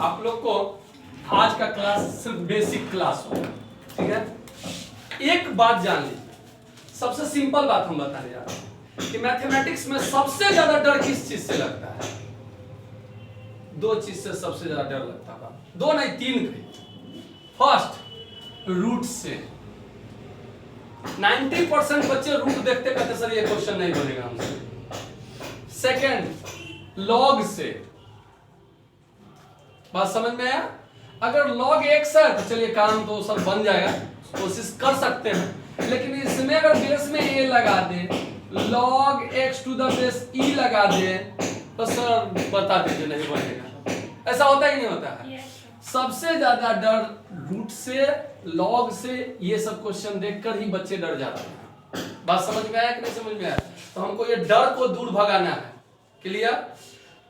आप लोग को आज का क्लास सिर्फ बेसिक क्लास होगा, ठीक है। एक बात जान लीजिए, सबसे सिंपल बात हम बता रहे हैं कि मैथमेटिक्स में सबसे ज्यादा डर किस चीज से लगता है? दो चीज से सबसे ज्यादा डर लगता है, दो नहीं तीन थे। फर्स्ट, रूट से। 90% बच्चे रूट देखते कहते सर ये क्वेश्चन नहीं बनेगा हमसे। सेकंड, लॉग से। बात समझ में आया? अगर log x है तो चलिए काम तो सब बन जाएगा, कोशिश कर सकते हैं। लेकिन इसमें अगर बेस में a लगा दे, log x to the base e लगा दे, तो सर बता दीजिए नहीं बनेगा। ऐसा होता है कि नहीं होता है? सबसे ज्यादा डर रूट से, log से, ये सब क्वेश्चन देखकर ही बच्चे डर जाते हैं। बात समझ में आया कि नहीं समझ में आया? तो हमको ये डर को दूर भगाना है। क्लियर?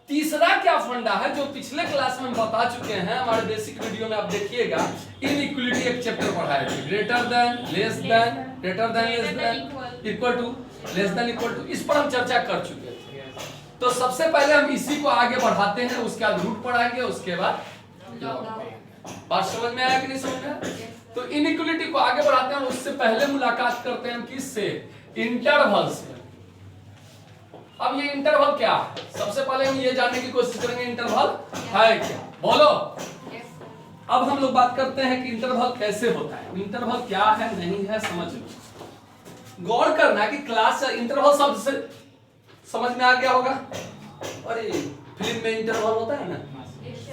तीसरा क्या फंडा है जो पिछले क्लास में हम बता चुके हैं, हमारे बेसिक वीडियो में आप देखिएगा, इनइक्वालिटी एक चैप्टर पढ़ाए थे। Greater than, less than, greater than, less than, equal to, less than, equal to, इस पर हम चर्चा कर चुके थे। तो सबसे पहले हम इसी को आगे बढ़ाते हैं, उसके बाद रूट पढ़ाएंगे, उसके बाद बात समझ में आया कि नहीं समझ में? तो इनइक्वालिटी को आगे बढ़ाते हैं, उससे पहले मुलाकात करते हैं हम किससे? इंटरवल से। अब ये इंटरवल क्या है? सबसे पहले हम ये जानने की कोशिश करेंगे इंटरवल है क्या। बोलो। अब हम लोग बात करते हैं कि इंटरवल कैसे होता है, इंटरवल क्या है नहीं है समझ लो। गौर करना कि क्लास इंटरवल शब्द से समझ में आ गया होगा। अरे फिल्म में इंटरवल होता है ना,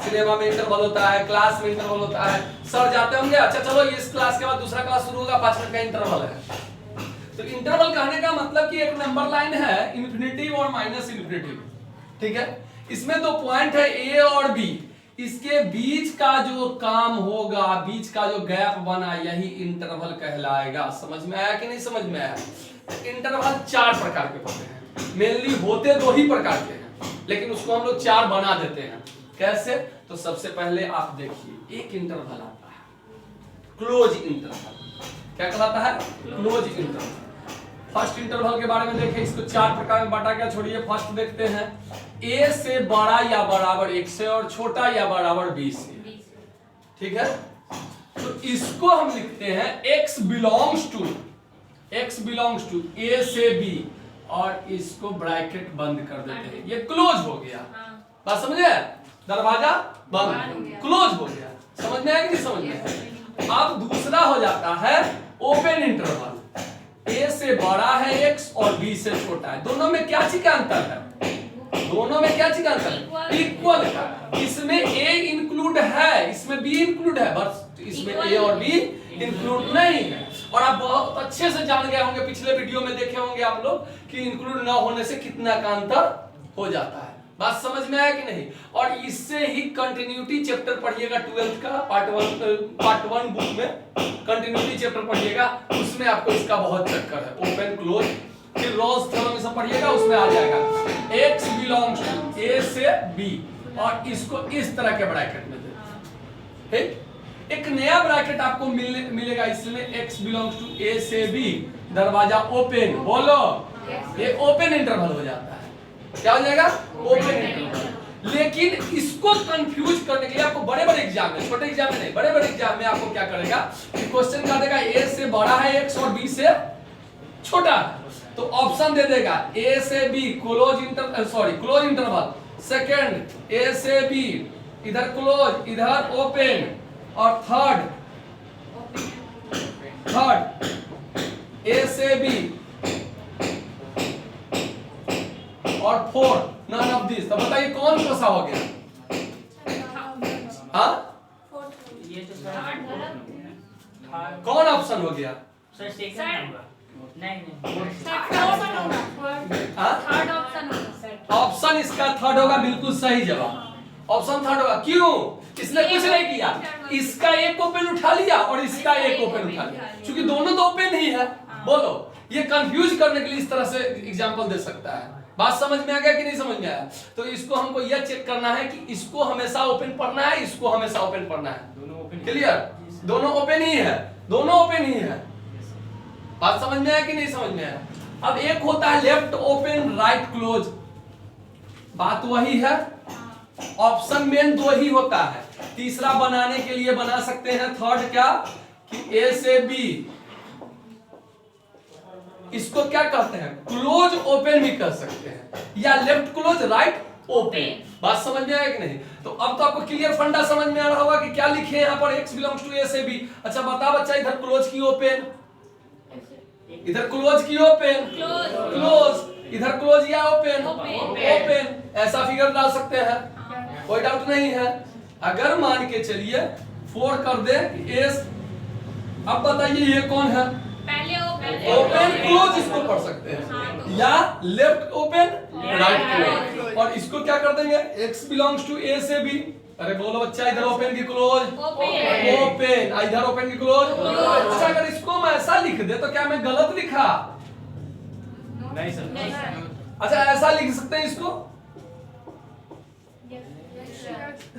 सिनेमा में इंटरवल होता है, क्लास में इंटरवल होता है। सर जाते होंगे, अच्छा चलो इस क्लास के बाद दूसरा क्लास शुरू होगा, 5 मिनट का इंटरवल है। तो इंटरवल कहने का मतलब कि एक नंबर लाइन है, इन्फिनिटिव और माइनस इन्फिनिटिव, ठीक है। इसमें दो पॉइंट है ए और बी, इसके बीच का जो काम होगा, बीच का जो गैप बना, यही इंटरवल कहलाएगा। समझ में आया कि नहीं समझ में आया? इंटरवल 4 प्रकार के होते हैं, मेनली होते 2 ही प्रकार के हैं, लेकिन उसको हम लोग 4 बना देते हैं। कैसे? तो सबसे पहले आप देखिए, एक इंटरवल आता है क्लोज इंटरवल। क्या कहलाता है? Close interval. फर्स्ट इंटरवल के बारे में देखें, इसको 4 प्रकार में बांटा गया। छोड़िए, फर्स्ट देखते हैं, a से बड़ा या बराबर 1 से और छोटा या बराबर b से, ठीक है। तो इसको हम लिखते हैं x बिलोंग्स टू a से b, और इसको ब्रैकेट बंद कर देते हैं, ये क्लोज हो गया। बात समझे? दरवाजा बंद, क्लोज हो गया। समझ में आया कि नहीं समझ में? अब दूसरा हो जाता है ओपन इंटरवल। a से बड़ा है x और b से छोटा है। दोनों में क्या चीज का अंतर है? दोनों में क्या चीज का अंतर है? इक्वल का। इसमें a इंक्लूड है, इसमें b इंक्लूड है, बस इसमें a और b इंक्लूड नहीं है। और आप बहुत अच्छे से जान गए होंगे, पिछले वीडियो में देखे होंगे आप लोग कि इंक्लूड ना होने से कितना का अंतर हो जाता है। बात समझ में आया कि नहीं? और इससे ही कंटिन्यूटी चैप्टर पढ़िएगा, 12th का पार्ट 1 बुक में कंटिन्यूटी चैप्टर पढ़िएगा, उसमें आपको इसका बहुत चक्कर है। ओपन क्लोज, फिर रोल्स थ्योरम सब पढ़िएगा, उसमें आ जाएगा x बिलोंग्स टू a से b, और इसको इस तरह के ब्रैकेट में दे। एक नया ब्रैकेट आपको मिलेगा, इसमें x बिलोंग्स टू a से b, दरवाजा ओपन। बोलो, ये ओपन इंटरवल हो जाता है। क्या हो जाएगा? Open interval. लेकिन इसको कंफ्यूज करने के लिए आपको बड़े-बड़े एग्जाम में, छोटे एग्जाम में नहीं, बड़े-बड़े एग्जाम में आपको क्या करेगा कि क्वेश्चन कर देगा a से बड़ा है x और b से छोटा है, तो ऑप्शन दे देगा a से b close interval, second a से b इधर क्लोज इधर ओपन, और थर्ड a से b और 4 नन ऑफ दिस। तो बताइए कौन सा हो गया? हाँ, कौन ऑप्शन हो गया? ऑप्शन इसका थर्ड होगा, बिल्कुल सही जवाब। ऑप्शन थर्ड होगा। क्यों? इसने कुछ नहीं किया, इसका एक ओपन उठा लिया और इसका एक ओपन उठा लिया, क्योंकि दोनों तो ओपन ही है। बोलो, ये कंफ्यूज करने के लिए इस तरह से एग्जांपल दे सकता है। बात समझ में आ गया कि नहीं समझ में आया? तो इसको हमको यह चेक करना है कि इसको हमेशा ओपन पढ़ना है, इसको हमेशा ओपन पढ़ना है। दोनों ओपन, क्लियर? दोनों ओपन ही है, दोनों ओपन ही है। बात समझ में आया कि नहीं समझ में आया? अब एक होता है लेफ्ट ओपन राइट क्लोज, बात वही है। ऑप्शन मेन 2 ही होता है, तीसरा बनाने के लिए बना सकते हैं थर्ड क्या कि ए से बी, इसको क्या कहते हैं क्लोज ओपन भी कर सकते हैं, या लेफ्ट क्लोज राइट ओपन। बात समझ में आया कि नहीं? तो अब तो आपको क्लियर फंडा समझ में आ रहा होगा कि क्या लिखे हैं यहाँ पर x बिलोंग्स टू ए से बी। अच्छा बता बच्चा, इधर क्लोज की ओपन, इधर क्लोज की ओपन, क्लोज, इधर क्लोज या ओपन, ओपन, ऐसा फिगर डाल सकते हैं, कोई डाउट नहीं है। अगर मान के चलिए 4 कर दे एस, अब बताइए ये कौन है? पहले ओपन क्लोज इसको पढ़ सकते हैं, या लेफ्ट ओपन राइट क्लोज, और इसको क्या कर देंगे x बिलोंग्स टू ए से बी। अरे बोलो बच्चा, इधर ओपन की क्लोज, ओपन, इधर ओपन की क्लोज। अच्छा अगर इसको मैं ऐसा लिख दे तो क्या मैं गलत लिखा? नहीं सर। अच्छा ऐसा लिख सकते हैं इसको,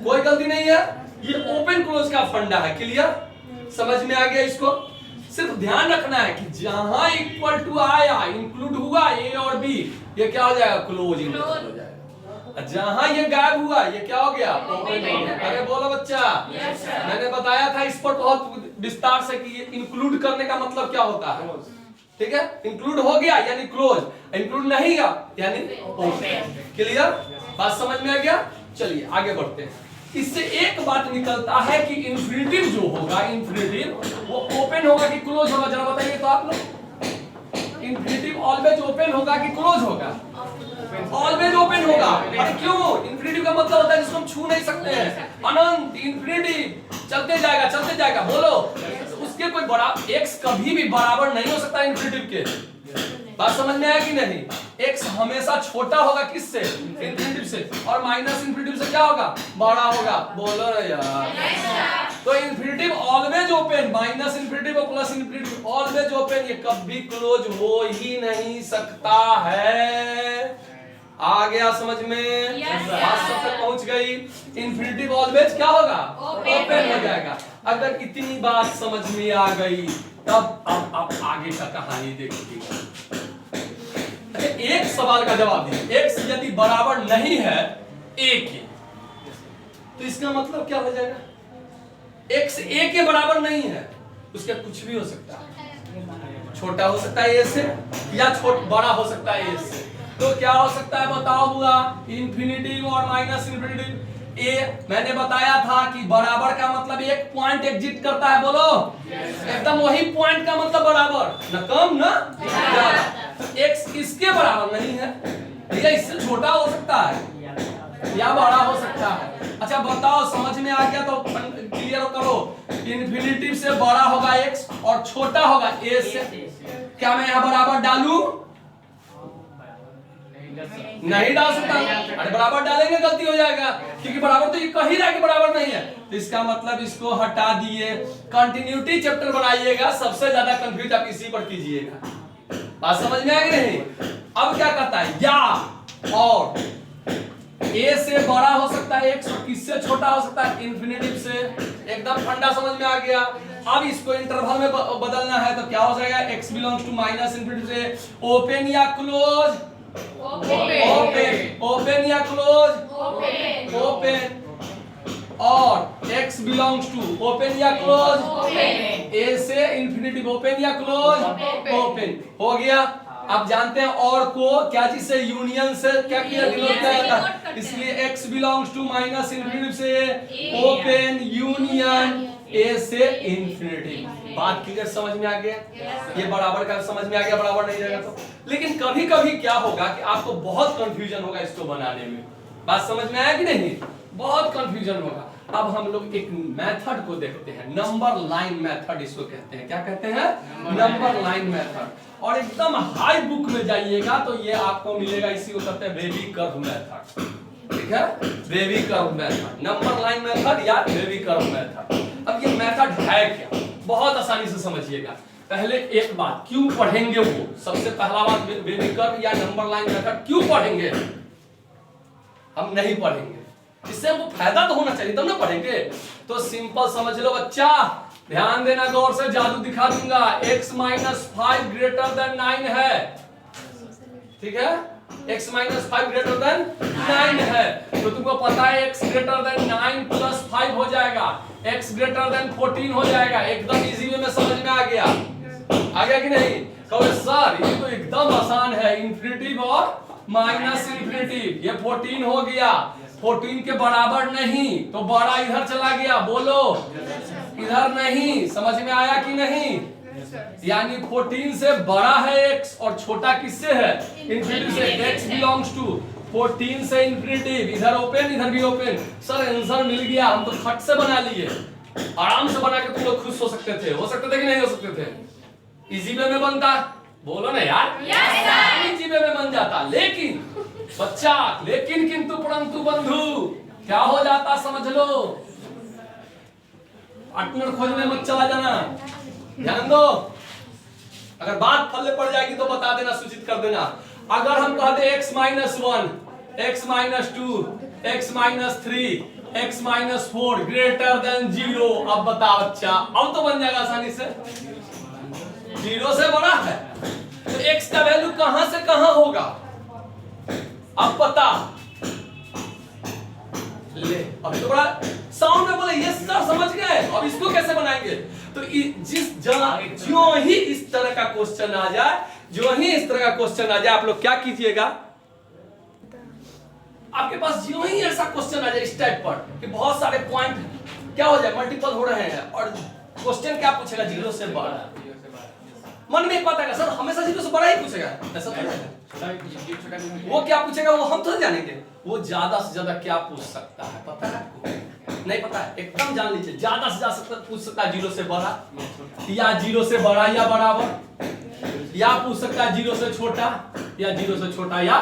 कोई गलती नहीं है। ये ओपन क्लोज का फंडा है, क्लियर समझ में आ गया? इसको सिर्फ ध्यान रखना है कि जहां इक्वल टू आया, इंक्लूड हुआ ए और बी, ये क्या हो जाएगा? क्लोज हो जाएगा। जहां ये गायब हुआ, ये क्या हो गया? ओपन हो गया। अरे बोलो बच्चा, मैंने बताया था इस पर बहुत विस्तार से कि इंक्लूड करने का मतलब क्या होता है, ठीक है? इंक्लूड हो गया यानी क्लोज, इंक्लूड नहीं गया यानी ओपन। क्लियर? बात समझ में आ गया? चलिए आगे बढ़ते हैं। इससे एक बात निकलता है कि इंफिनिटिव जो होगा, इंफिनिटिव वो ओपन होगा कि क्लोज होगा? जरा बताइए तो आप लोग। इंफिनिटिव ऑलवेज ओपन होगा कि क्लोज होगा? ऑलवेज ओपन होगा। अरे क्यों? इंफिनिटिव का मतलब होता है जिसको हम छू नहीं सकते हैं, अनंत, इंफिनिटिव, चलते जाएगा चलते जाएगा। बोलो, उसके कोई बड़ा x कभी भी बराबर नहीं हो सकता इंफिनिटिव के। बात समझ में आया कि नहीं? x हमेशा छोटा होगा किससे? इंफिनिटिव से, और माइनस इंफिनिटिव से क्या होगा? बड़ा होगा। बोलो ना यार। तो infinitive always open, minus infinitive और प्लस इंफिनिटिव ऑलवेज ओपन, ये कभी क्लोज हो ही नहीं सकता है। आ गया समझ में? बात सब तक पहुंच गई। इंफिनिटिव ऑलवेज क्या होगा? ओपन हो जाएगा। अगर इतनी बात समझ में आ गई तब अब आप आगे का कहानी देखिएगा। एक सवाल का जवाब दीजिए, x यदि बराबर नहीं है a के, तो इसका मतलब क्या हो जाएगा? x a के बराबर नहीं है, उसका कुछ भी हो सकता है, छोटा हो सकता है a से, या बड़ा हो सकता है a से। तो क्या हो सकता है बताओ? हुआ इंफिनिटिव और माइनस इंफिनिटिव। ए मैंने बताया था कि बराबर का मतलब एक पॉइंट एग्जिट करता है। बोलो एकदम वही पॉइंट का मतलब बराबर, न कम न ज्यादा। एक्स इसके बराबर नहीं है, या इससे छोटा हो सकता है या बड़ा हो सकता है। अच्छा बताओ, समझ में आ गया तो क्लियर करो। इंफिनिटिव से बड़ा होगा एक्स और छोटा होगा ए से। क्या मैं यहाँ बराबर डालूं? नहीं डाल सकता। अरे बराबर डालेंगे गलती हो जाएगा, क्योंकि बराबर तो ये कह ही रहा है कि बराबर नहीं है। तो इसका मतलब इसको हटा दिए। कंटिन्यूटी चैप्टर बनाइएगा, सबसे ज्यादा कंफ्यूज आप इसी पर कीजिएगा। बात समझ में आ गई नहीं? अब क्या कहता है? या और ए से बड़ा हो सकता है एक्स, किससे छोटा हो सकता है? इंफिनिटिव से। एकदम फंडा समझ में आ गया। अब इसको इंटरवल में बदलना है तो क्या हो जाएगा? X belongs to minus infinitive से ओपन या क्लोज? ओपन। ओपन या क्लोज? ओपन। और x बिलोंग्स टू ओपन या क्लोज? a से इंफिनिटिव ओपन या क्लोज? ओपन हो गया। आप जानते हैं और को क्या चीज से? यूनियन से क्या किया? डिनोट किया जाता है। इसलिए x belongs to minus infinitive से ओपन यूनियन a से इंफिनिटिव। बात क्लियर समझ में आ गया? ये बराबर का समझ में आ गया, बराबर नहीं जाएगा तो। लेकिन कभी कभी क्या होगा कि आपको बहुत कंफ्यूजन होगा इसको बनाने में। बात समझ में आया कि नहीं? बहुत कंफ्यूजन होगा। अब हम लोग एक मेथड को देखते हैं, नंबर लाइन मेथड इसको कहते हैं। क्या कहते हैं? Number line method. और एकदम हाई बुक में जाइएगा तो ये आपको मिलेगा, इसी को कहते हैं वेवी कर्व मेथड। ठीक है? Wavy curve method, number line method या वेवी कर्व मेथड। अब ये मेथड है क्या? बहुत आसानी से समझिएगा। पहले एक बात, क्यों पढ़ेंगे वो? सबसे पहला बात, वेवी कर्व या नंबर लाइन मेथड क्यों पढ़ेंगे? हम नहीं पढ़ेंगे, इससे हमको फायदा तो होना चाहिए तब ना पढ़ेंगे। तो सिंपल समझ लो बच्चा, ध्यान देना गौर से, जादू दिखा दूंगा। x - 5 ग्रेटर देन 9 है, ठीक है? x माइनस 5 ग्रेटर देन 9 है, तो तुमको पता है x ग्रेटर देन 9 प्लस 5 हो जाएगा, x ग्रेटर देन 14 हो जाएगा। एकदम इजी वे में समझ में आ गया कि नहीं? कहोगे सर ये तो एकदम आसान है, इन्फिनिटिव और माइनस इन्फिनिटिव, ये 14 हो गया, 14 के बराबर नहीं, तो बड़ा इधर चला गया, बोलो इधर नहीं। समझ में आया कि नहीं? यानी 14 से बड़ा है x और छोटा किससे है? इन्फिनिटी से। x बिलोंग्स टू 14 से इन्फिनिटिव, इधर ओपन इधर भी ओपन। सर आंसर मिल गया, हम तो फट से बना लिए, आराम से बना के तुम लोग खुश हो सकते थे कि नहीं हो सकते थे? इजी वे में बनता, बोलो ना यार, इजी वे में बन जाता। लेकिन बच्चा, लेकिन किंतु परंतु बंधु क्या हो जाता समझ लो। पार्टनर खोजने मत चला जाना, ध्यान दो। अगर बात फल्ले पड़ जाएगी तो बता देना, सूचित कर देना। अगर हम कहते x minus 1, x minus 2, x minus 3, x minus 4 greater than 0, अब बता बच्चा, अब तो बन जाएगा आसानी से। 0 से बड़ा है तो x का वैल्यू कहां से कहां होगा, अब पता ले। अब तो बड़ा साउंड में बोले यस सर समझ गए। अब इसको कैसे बनाएंगे? तो जो ही इस तरह का क्वेश्चन आ जाए, जो ही इस तरह का क्वेश्चन आ जाए, आप लोग क्या कीजिएगा, आपके पास जो ही ऐसा क्वेश्चन आ जाए इस टाइप पर कि बहुत सारे पॉइंट क्या हो जाए, मल्टीपल हो रहे हैं और क्वेश्चन क्या पूछेगा, 0 से बड़ा। मन में एक बात आएगा, सर हमेशा 0 से बड़ा ही पूछेगा, ऐसा तो है। वो क्या पूछेगा वो हम तो जानेंगे, वो ज्यादा से ज्यादा क्या पूछ सकता है पता है आपको? नहीं पता है? एकदम जान लीजिए, ज्यादा से ज्यादा पूछ सकता है 0 से बड़ा, या 0 से बड़ा या बराबर, या पूछ सकता है 0 से छोटा, या 0 से छोटा या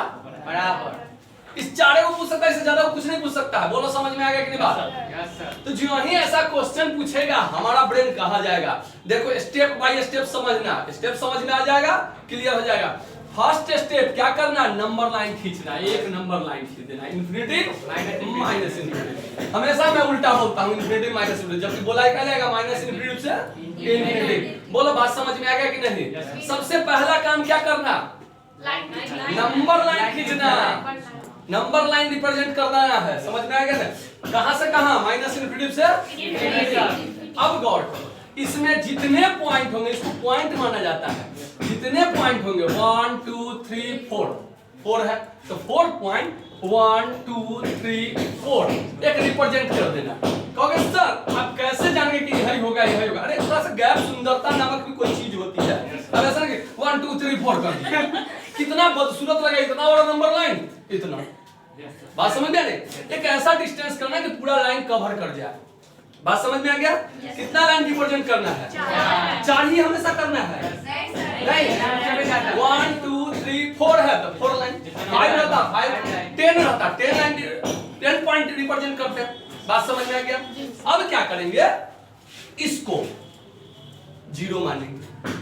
बराबर। इस चारे को पूछ सकता है, इससे ज्यादा कुछ नहीं पूछ सकता है। बोलो समझ में आ गया कि नहीं बात? तो जो ही ऐसा क्वेश्चन पूछेगा हमारा ब्रेन कहाँ जाएगा? देखो स्टेप बाय स्टेप समझना, स्टेप समझ में आ जाएगा, क्लियर हो जाएगा। फर्स्ट स्टेप क्या करना, नंबर लाइन खींचना, एक नंबर लाइन खींच देना, इन्फिनिटी माइनस इन्फिनिटी। हमेशा मैं उल्टा बोलता हूँ, इन्फिनिटी माइनस इन्फिनिटी, जबकि बोला क्या जाएगा, माइनस इन्फिनिटी से इन्फिनिटी। बोलो बात समझ में आ गया कि नहीं? सबसे पहला काम क्या करना, नंबर लाइन खींचना, नंबर लाइन रिप्रेजेंट करना है। समझ में आ गया ना? कहां से कहां, माइनस इन्फिनिटी से इन्फिनिटी। अब गौर करो, इसमें जितने पॉइंट होंगे, इसको पॉइंट माना जाता है, जितने पॉइंट होंगे 1 2 3 4 है, तो 4 पॉइंट 1 2 3 4 एक रिप्रेजेंट कर देना। कहोगे सर आप कैसे जानेंगे कि यही होगा यही होगा? अरे थोड़ा सा गैप, सुंदरता नामक भी कोई चीज होती है। अब ऐसा नहीं 1 2 3 4 कर दिया, कितना बदसूरत लगा, इतना बड़ा नंबर लाइन, इतना। बात समझ में आ रही? एक ऐसा डिस्टेंस करना है कि पूरा लाइन कवर कर जाए। बात समझ में आ गया? कितना लाइन रिप्रेजेंट करना है? 4 ही हमेशा करना है, नहीं 1 2 3 4 है तो 4 लाइन, 5 रहता 5 10 रहता 10 लाइन, 10 पॉइंट रिप्रेजेंट करते हैं। बात समझ में आ गया? अब क्या करेंगे, इसको 0 मानेंगे,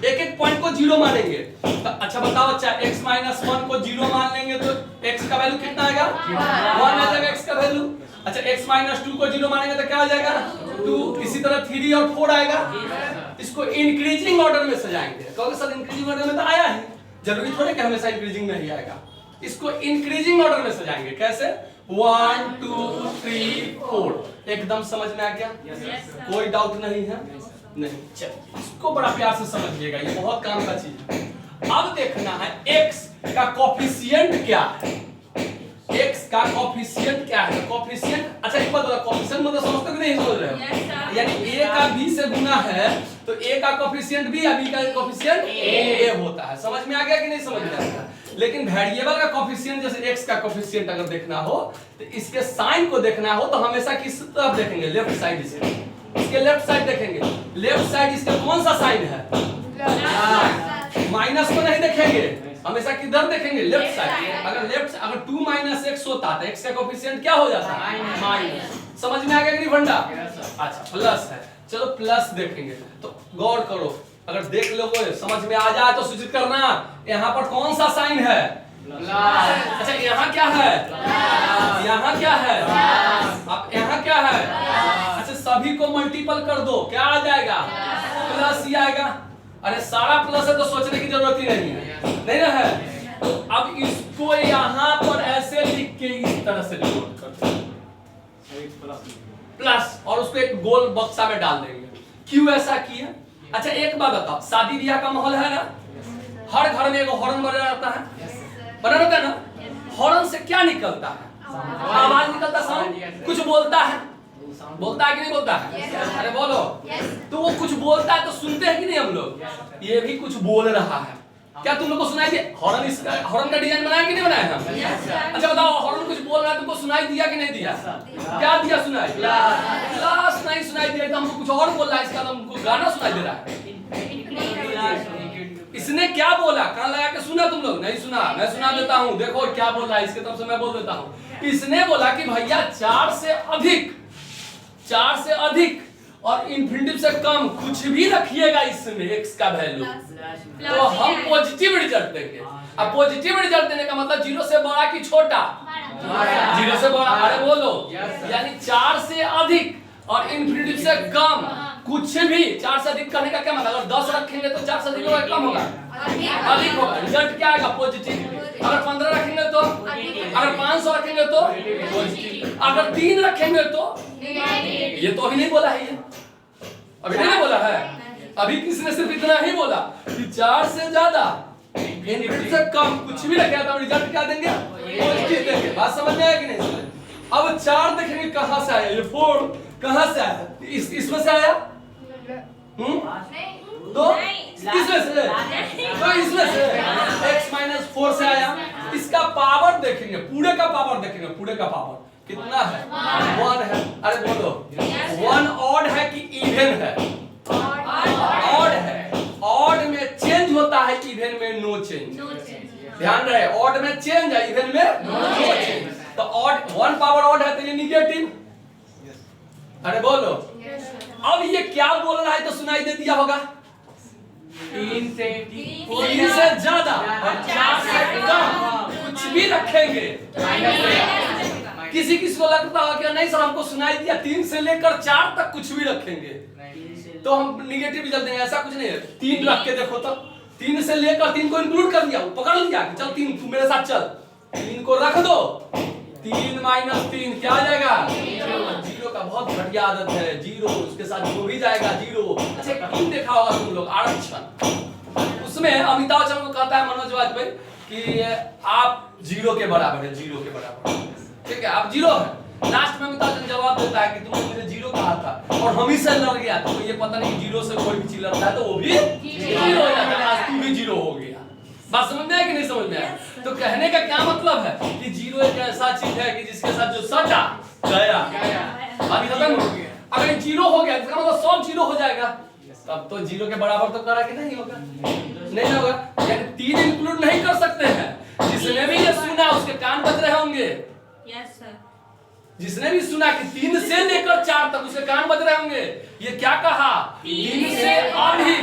एक एक पॉइंट को 0 मानेंगे। तो अच्छा बताओ बच्चा, x माइनस 1 को 0 मान लेंगे तो x का वैल्यू कितना आएगा, 1 आ जाएगा x का वैल्यू। अच्छा x माइनस 2 को 0 मानेंगे तो क्या आ जाएगा, 2। इसी तरह 3 और 4 आएगा। इसको इंक्रीजिंग ऑर्डर में सजाएंगे। कहोगे सर इंक्रीजिंग ऑर्डर में तो आया है, जरूरी थोड़ी कि हमेशा इंक्रीजिंग में ही आएगा। इसको इंक्रीजिंग ऑर्डर में सजाएंगे, कैसे, 1 2 3 4। एकदम समझ में आ गया? कोई डाउट नहीं है? नहीं, चलिए इसको बड़ा प्यार से समझिएगा, ये बहुत काम का चीज है। अब देखना है x का कोफिशिएंट क्या है, x का कोफिशिएंट क्या है, कोफिशिएंट। अच्छा एक बात बता, कोफिशिएंट मतलब समझते कि नहीं समझ रहे हो? यानी a का b से गुना है तो a का कोफिशिएंट b, b का कोफिशिएंट a होता है। समझ में आ गया कि नहीं समझ में आया? लेकिन वेरिएबल का कोफिशिएंट जैसे x का कोफिशिएंट अगर देखना हो तो इसके साइन को देखना हो तो हमेशा किस तरफ देखेंगे, लेफ्ट साइड से। इसके लेफ्ट साइड देखेंगे, लेफ्ट साइड इसका कौन सा साइन है, माइनस को नहीं देखेंगे, हमेशा किधर देखेंगे, लेफ्ट साइड। अगर 2 माइनस x होता तो x का कोफिशिएंट क्या हो जाता, माइनस। समझ में आ गया कि नहीं भंडा? अच्छा प्लस है, चलो प्लस देखेंगे। तो गौर करो, अगर देख लोगे समझ में आ जाए तो सूचित करना, यहाँ पर कौन सा साइन है, अच्छा यहाँ क्या है, यहाँ क्या है, अब यहाँ क्या है। अच्छा सभी को मल्टीपल कर दो, क्या आ जाएगा, प्लस ही आएगा। अरे सारा प्लस है तो सोचने की जरूरत ही नहीं है, नहीं ना है? तो अब इसको यहाँ पर ऐसे लिख के इस तरह से डिनोट करते हैं प्लस, और उसको एक गोल बक्सा में डाल देंगे। क्यों ऐसा किया? अच्छा एक बात बताओ, शादी ब्याह का माहौल है ना, हर घर में एक हॉर्न बना रहता है, बना रहता है ना। हॉर्न से क्या निकलता है? आवाज निकलता, साउंड। कुछ बोलता है, बोलता है कि नहीं बोलता है? अरे बोलो। तो वो कुछ बोलता है तो सुनते हैं कि नहीं हम लोग? ये भी कुछ बोल रहा है। क्या तुम लोग को सुनाई दिया? हॉर्न, इसका हॉर्न का डिजाइन बनाया कि नहीं बनाया हम? अच्छा बताओ, हॉर्न कुछ बोल रहा है, तुमको सुनाई दिया कि नहीं दिया? क्या दिया सुनाई? क्लास नहीं सुनाई दिया, तो हमको कुछ और बोल रहा है, इसका तो हमको गाना सुनाई दे रहा है। इसने क्या बोला? कान लगा के सुना? तुम लोग नहीं सुना, मैं सुना देता हूँ। देखो क्या बोल रहा है, इसके तरफ से मैं बोल देता हूँ। इसने बोला कि भैया 4 से अधिक और इंफिनिटिव से कम कुछ भी रखिएगा इसमें x का वैल्यू, तो हम पॉजिटिव रिजल्ट देंगे। अब पॉजिटिव रिजल्ट देने का मतलब 0 से बड़ा कि छोटा? 0 से बड़ा। अरे बोलो, यानी 4 से अधिक और इंफिनिटिव से कम कुछ भी। 4 से अधिक करने का क्या मतलब? अगर 10 रखेंगे तो 4 से अधिक होगा, कम होगा, अधिक होगा। रिजल्ट क्या आएगा? पॉजिटिव। अगर 15 रखेंगे तो, अगर 500 रखेंगे तो पॉजिटिव, अगर 3 रखेंगे तो ये तो अभी नहीं बोला है, ये अभी नहीं बोला है। अभी किसने सिर्फ इतना ही बोला कि 4 से ज्यादा इंफिनिटी से कम कुछ भी रखेगा तो रिजल्ट क्या देंगे? पॉजिटिव देंगे। बात समझ में आया कि नहीं समझ? अब 4 देखेंगे कहां से आया, ये 4 कहां से आया? इसमें से आया? तो इसमें से, तो इसमें से x - 4 से आया। इसका पावर देखेंगे, पूरे का पावर देखेंगे, पूरे का पावर कितना है? 1 है। अरे बोलो, 1 ऑड है कि इवन है? ऑड है। ऑड में चेंज होता है, इवन में नो चेंज। ध्यान रहे, ऑड में चेंज है, इवन में नो चेंज। तो ऑड 1 पावर ऑड है तो ये निगेटिव। अरे बोलो, अब ये क्या बोल रहा है तो सुनाई दे दिया होगा? 3 से ज्यादा और 4 से कम कुछ भी रखेंगे। किसी को लगता है कि नहीं सर हमको सुनाई दिया, 3 से लेकर 4 तक कुछ भी रखेंगे तो हम निगेटिव रिजल्ट देंगे, ऐसा कुछ नहीं है। 3 रख के देखो तो, 3 से लेकर 3 को इंक्लूड कर दिया, पकड़ लिया कि चल 3 तू मेरे साथ चल, 3 को रख दो, 3 - 3 क्या आ जाएगा? 0 का बहुत घटिया आदत है, 0 उसके साथ जो भी जाएगा 0। अच्छा क्यों देखा होगा तुम लोग आरक्षण, उसमें अमिताभ बच्चन को कहता है मनोज वाजपेयी कि आप 0 के बराबर है, 0 के बराबर, ठीक है आप 0 है। लास्ट में अमिताभ बच्चन जवाब देता है कि तुमने मुझे 0 कहा था और हम ही से लड़ गया, तो ये पता नहीं 0 से कोई भी चीज लड़ता है तो वो भी 0 हो जाता है, आज तू भी 0 हो गया। बात समझ में आया कि नहीं समझ में आया? तो कहने का क्या मतलब है कि 0 एक ऐसा चीज है कि जिसके साथ जो सटा गया अभी खत्म हो गया। अगर 0 हो गया इसका मतलब सब 0 हो जाएगा, तब तो 0 के बराबर तो करा कि नहीं होगा, नहीं होगा। यानी 3 इंक्लूड नहीं कर सकते हैं। जिसने भी ये सुना उसके कान बज रहे होंगे, यस सर। जिसने भी सुना कि 3 से लेकर 4 तक उसके कान बज रहे होंगे। ये क्या कहा? 3 से अधिक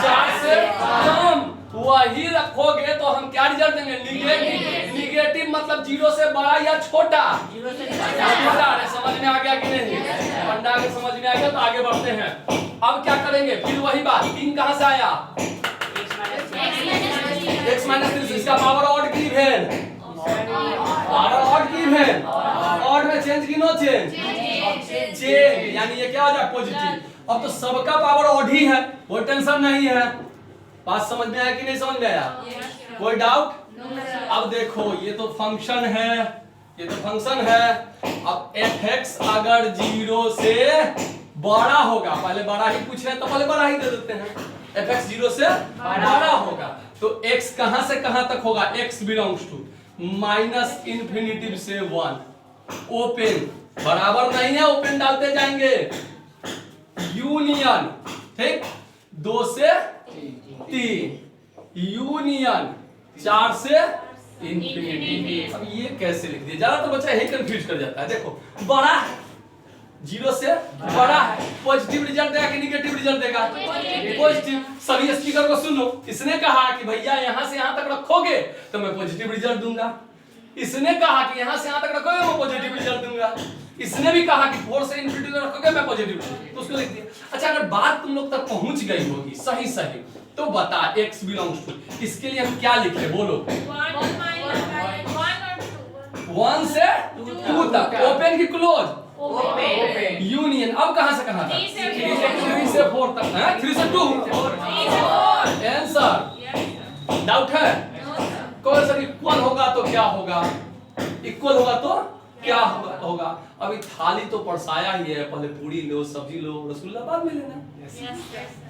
4 से कम वही रखोगे तो हम क्या रिजल्ट देंगे? निगेटिव। निगेटिव मतलब 0 से बड़ा या छोटा? 0 से छोटा। समझ में आ गया कि नहीं? पंडा के समझ में आ गया तो आगे बढ़ते हैं। अब क्या करेंगे? फिर वही बात, 3 कहां से आया? x - 3 इसका पावर ऑड की इवन, पावर ऑड की इवन, ऑड में चेंज की नो चेंज? चेंज, यानी ये क्या हो जाए? पॉजिटिव। अब तो सबका पावर ऑड ही है, कोई टेंशन नहीं है। बात समझ में आया कि नहीं समझ में आया? कोई डाउट? अब देखो ये तो फंक्शन है, ये तो फंक्शन है। अब fx अगर 0 से बड़ा होगा, पहले बड़ा ही पूछ रहे हैं तो पहले बड़ा ही दे देते हैं। fx 0 से बड़ा होगा तो x कहां से कहां तक होगा? x बिलोंग्स टू -इन्फिनिटी से 1 ओपन, बराबर नहीं है, ओपन डालते जाएंगे। यूनियन, ठीक, 2 से 3 यूनियन 4 से इंफिनिटी। अब ये कैसे लिख दिया? ज्यादा तो बच्चा यही कंफ्यूज कर जाता है। देखो बड़ा है, 0 से बड़ा है, पॉजिटिव रिजल्ट देगा कि निगेटिव रिजल्ट देगा? पॉजिटिव। सभी स्पीकर को सुनो, इसने कहा कि भैया यहां से यहां तक रखोगे तो मैं पॉजिटिव रिजल्ट दूंगा। इसने कहा कि यहाँ से यहाँ तक रखोगे मैं पॉजिटिव रिजल्ट दूंगा, इसने भी कहा कि 4 से इन्फिनिटी तक रखोगे मैं पॉजिटिव, तो उसको लिख दिया। अच्छा अगर बात तुम लोग तक पहुंच गई होगी सही सही तो बता x बिलोंग्स टू, इसके लिए हम क्या लिखे बोलो? 1 से 2 तक, ओपन की क्लोज? ओपन। यूनियन। अब कहां से कहां तक? 3 से 4 तक है, 3 से 2 आंसर। डाउट है? कौन सा इक्वल होगा तो क्या होगा, इक्वल होगा तो क्या होगा? अभी थाली तो परसाया ही है, पहले पूरी लो, सब्जी लो, रसगुल्ला बाद में लेना।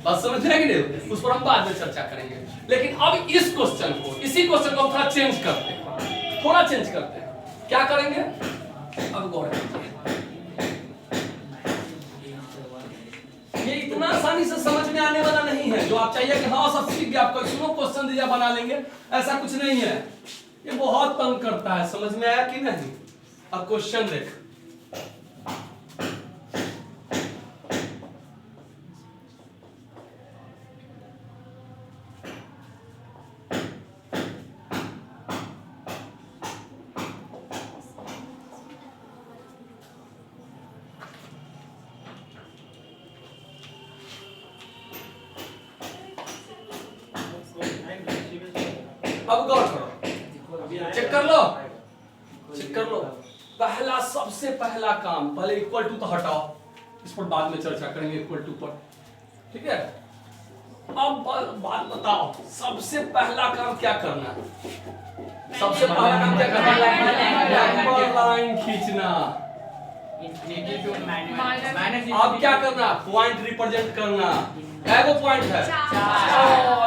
बस समझ रहे कि नहीं? उस पर हम बाद में चर्चा करेंगे। लेकिन अब इस क्वेश्चन को, इसी क्वेश्चन को हम थोड़ा चेंज करते हैं, थोड़ा चेंज करते हैं। क्या करेंगे? अब गौर कीजिए, ये इतना आसानी से समझ में आने वाला नहीं है जो आप चाहिए कि हाँ सब सीख गए, आपको सुनो क्वेश्चन दिया बना लेंगे, ऐसा कुछ नहीं है। ये बहुत तंग करता है, समझ में आया कि नहीं? अब क्वेश्चन देख, अब गौर करो, चेक कर लो, चेक कर लो। पहला, सबसे पहला काम, पहले इक्वल टू तो हटाओ, इस पर बाद में चर्चा करेंगे इक्वल टू पर, ठीक है? अब बात बताओ, सबसे पहला काम क्या करना है? सबसे पहला काम क्या करना है? नंबर लाइन खींचना। अब क्या करना? पॉइंट रिप्रेजेंट करना। एगो पॉइंट है,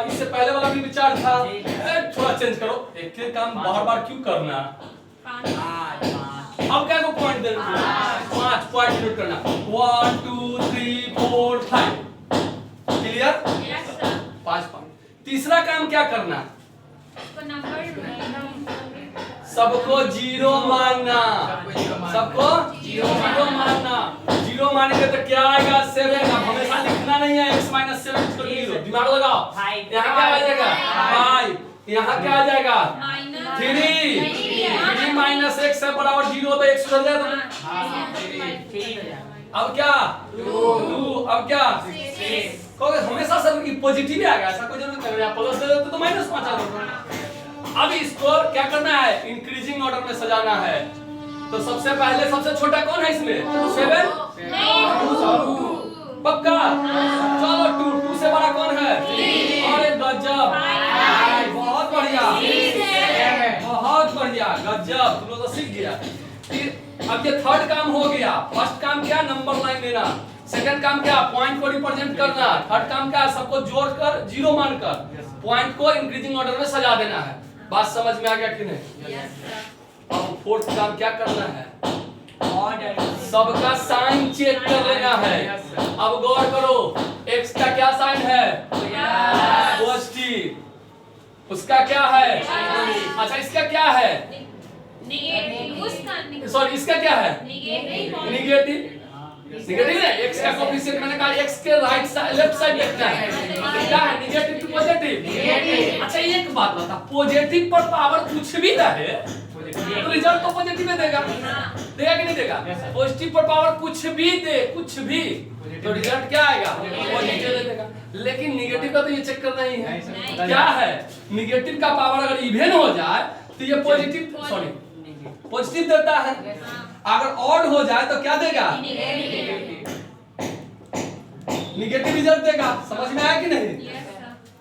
इससे पहले वाला भी विचार था, थोड़ा चेंज करो, एक ही काम बार बार क्यों करना? अब क्या को पॉइंट देना? 5 पॉइंट नोट करना, 1 2 3 4 5, क्लियर? 5 पॉइंट। तीसरा काम क्या करना? सबको 0 मानना, सबको 0 मानना। 0 मानेंगे तो क्या आएगा? 7। अब हमेशा लिखना नहीं है x - 7 0, दिमाग लगाओ। यहाँ क्या आ जाएगा? 5। यहाँ क्या आ जाएगा? 3 - x है बराबर 0, तो x उधर जाए तो अब क्या? 2। अब क्या? 6। कहोगे हमेशा सब पॉजिटिव ही आएगा, ऐसा कोई जरूरत नहीं है, प्लस दे देते तो -5 आ जाता। अब इसको क्या करना है? इंक्रीजिंग ऑर्डर में सजाना है। तो सबसे पहले सबसे छोटा कौन है इसमें? 7। पक्का? चलो 2 से बड़ा कौन है? 3। अरे गजब, बहुत बढ़िया, बहुत बढ़िया, गजब, तुम लोग तो सीख गया। अब ये थर्ड काम हो गया। फर्स्ट काम क्या? नंबर लाइन लेना। सेकंड काम क्या? पॉइंट को रिप्रेजेंट करना। थर्ड काम क्या? सबको जोड़कर 0 मानकर पॉइंट को इंक्रीजिंग ऑर्डर में सजा देना है। बात समझ में आ गया कि नहीं? अब फोर्थ काम क्या करना है? सबका साइन चेक कर लेना है। अब गौर करो, x का क्या साइन है? पॉजिटिव। उसका क्या है? अच्छा इसका क्या है? सॉरी इसका क्या है? निगेटिव। निगेटिव है, x का कोएफिशिएंट मैंने कहा x के राइट साइड लेफ्ट साइड लिखना है। क्या है? Negative to positive. अच्छा एक बात बता, पॉजिटिव पर पावर कुछ भी रहे तो रिजल्ट तो पॉजिटिव में देगा, देगा कि नहीं देगा? पॉजिटिव पर पावर कुछ भी दे, कुछ भी, तो रिजल्ट क्या आएगा? पॉजिटिव देगा। लेकिन निगेटिव का तो ये चेक करना ही है। क्या है? निगेटिव का पावर अगर इवन हो जाए तो ये पॉजिटिव, सॉरी पॉजिटिव देता है, अगर ऑड हो जाए तो क्या देगा? निगेटिव रिजल्ट देगा। समझ में आया कि नहीं?